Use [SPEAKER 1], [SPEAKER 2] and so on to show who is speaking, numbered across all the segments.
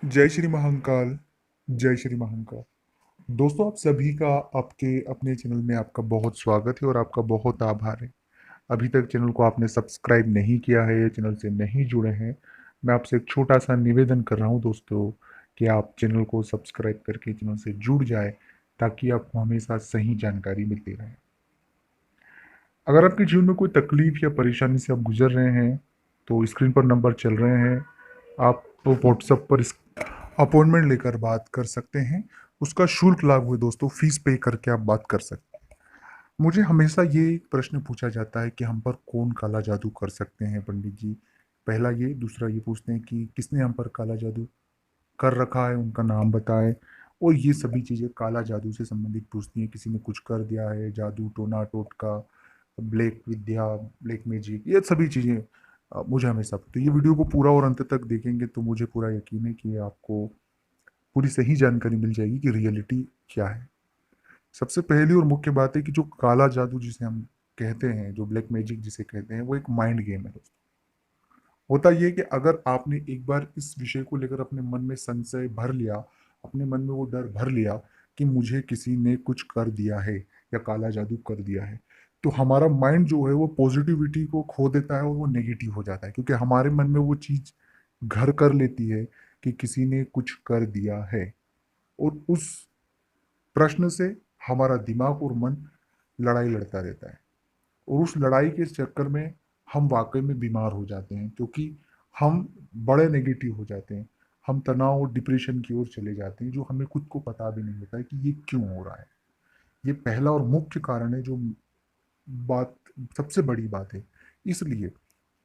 [SPEAKER 1] जय श्री महाकाल। जय श्री महाकाल। दोस्तों, आप सभी का आपके अपने चैनल में आपका बहुत स्वागत है और आपका बहुत आभार है। अभी तक चैनल को आपने सब्सक्राइब नहीं किया है, चैनल से नहीं जुड़े हैं, मैं आपसे एक छोटा सा निवेदन कर रहा हूं दोस्तों कि आप चैनल को सब्सक्राइब करके चैनल से जुड़ जाए ताकि आपको हमेशा सही जानकारी मिलती रहे। अगर आपके जीवन में कोई तकलीफ या परेशानी से आप गुजर रहे हैं तो स्क्रीन पर नंबर चल रहे हैं, आप तो व्हाट्सएप पर अपॉइंटमेंट लेकर बात कर सकते हैं। उसका शुल्क लागू है दोस्तों, फीस पे करके आप बात कर सकते हैं। मुझे हमेशा ये प्रश्न पूछा जाता है कि हम पर कौन काला जादू कर सकते हैं पंडित जी। पहला ये, दूसरा ये पूछते हैं कि किसने हम पर काला जादू कर रखा है, उनका नाम बताएं। और ये सभी चीज़ें काला जादू से संबंधित पूछती हैं, किसी ने कुछ कर दिया है, जादू टोना टोटका, ब्लैक विद्या, ब्लैक मैजिक, ये सभी चीज़ें मुझे हमेशा। तो ये वीडियो को पूरा और अंत तक देखेंगे तो मुझे पूरा यकीन है कि आपको पूरी सही जानकारी मिल जाएगी कि रियलिटी क्या है। सबसे पहली और मुख्य बात है कि जो काला जादू जिसे हम कहते हैं, जो ब्लैक मैजिक जिसे कहते हैं, वो एक माइंड गेम है दोस्तों। होता यह है कि अगर आपने एक बार इस विषय को लेकर अपने मन में संशय भर लिया, अपने मन में वो डर भर लिया कि मुझे किसी ने कुछ कर दिया है या काला जादू कर दिया है, तो हमारा माइंड जो है वो पॉजिटिविटी को खो देता है और वो नेगेटिव हो जाता है, क्योंकि हमारे मन में वो चीज घर कर लेती है कि किसी ने कुछ कर दिया है। और उस प्रश्न से हमारा दिमाग और मन लड़ाई लड़ता रहता है। और उस लड़ाई के चक्कर में हम वाकई में बीमार हो जाते हैं, क्योंकि हम बड़े नेगेटिव हो जाते हैं। हम तनाव और डिप्रेशन की ओर चले जाते हैं, जो हमें खुद को पता भी नहीं होता है कि ये क्यों हो रहा है। ये पहला और मुख्य कारण है, जो बात सबसे बड़ी बात है। इसलिए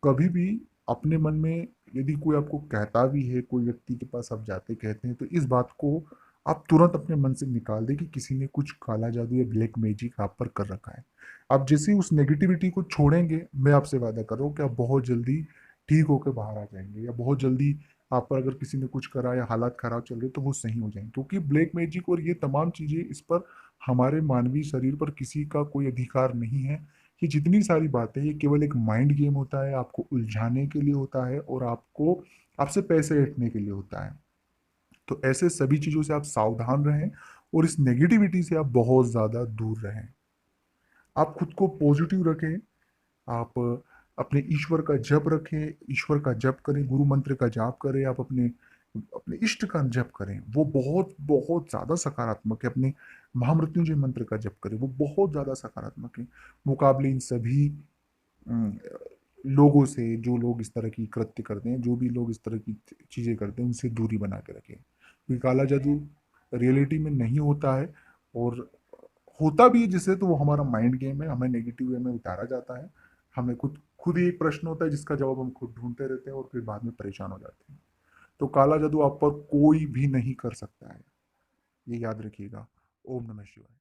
[SPEAKER 1] कभी भी अपने मन में यदि कोई आपको कहता भी है, कोई व्यक्ति के पास आप जाते कहते हैं, तो इस बात को आप तुरंत अपने मन से निकाल दें कि किसी ने कुछ काला जादू या ब्लैक मैजिक आप पर कर रखा है। आप जैसे ही उस नेगेटिविटी को छोड़ेंगे, मैं आपसे वादा कर रहा हूँ कि आप बहुत जल्दी ठीक होकर बाहर आ जाएंगे, या बहुत जल्दी आप पर अगर किसी ने कुछ करा या हालात खराब चल रहे तो वो सही हो जाएंगे। क्योंकि ब्लैक मैजिक और ये तमाम चीजें, इस पर हमारे मानवीय शरीर पर किसी का कोई अधिकार नहीं है। ये जितनी सारी बातें, ये केवल एक माइंड गेम होता है, आपको उलझाने के लिए होता है और आपको आपसे पैसे ऐंठने के लिए होता है। तो ऐसे सभी चीजों से आप सावधान रहें और इस नेगेटिविटी से आप बहुत ज्यादा दूर रहें। आप खुद को पॉजिटिव रखें। आप अपने ईश्वर का जप रखें, ईश्वर का जप करें, गुरु मंत्र का जाप करें, आप अपने अपने इष्ट का जप करें, वो बहुत बहुत ज्यादा सकारात्मक है। अपने महामृत्युंजय मंत्र का जप करें, वो बहुत ज्यादा सकारात्मक है मुकाबले इन सभी अम, लोगों से। जो लोग इस तरह की कृत्य करते हैं, जो भी लोग इस तरह की चीजें करते हैं, उनसे दूरी बना के रखें, क्योंकि काला जादू रियलिटी में नहीं होता है। और होता भी है जिससे, तो वो हमारा माइंड गेम है, हमें नेगेटिव वे में उतारा जाता है। हमें खुद खुद ही एक प्रश्न होता है जिसका जवाब हम खुद ढूंढते रहते हैं और फिर बाद में परेशान हो जाते हैं। तो काला जादू आप पर कोई भी नहीं कर सकता है, ये याद रखिएगा। ओम नमः शिवाय।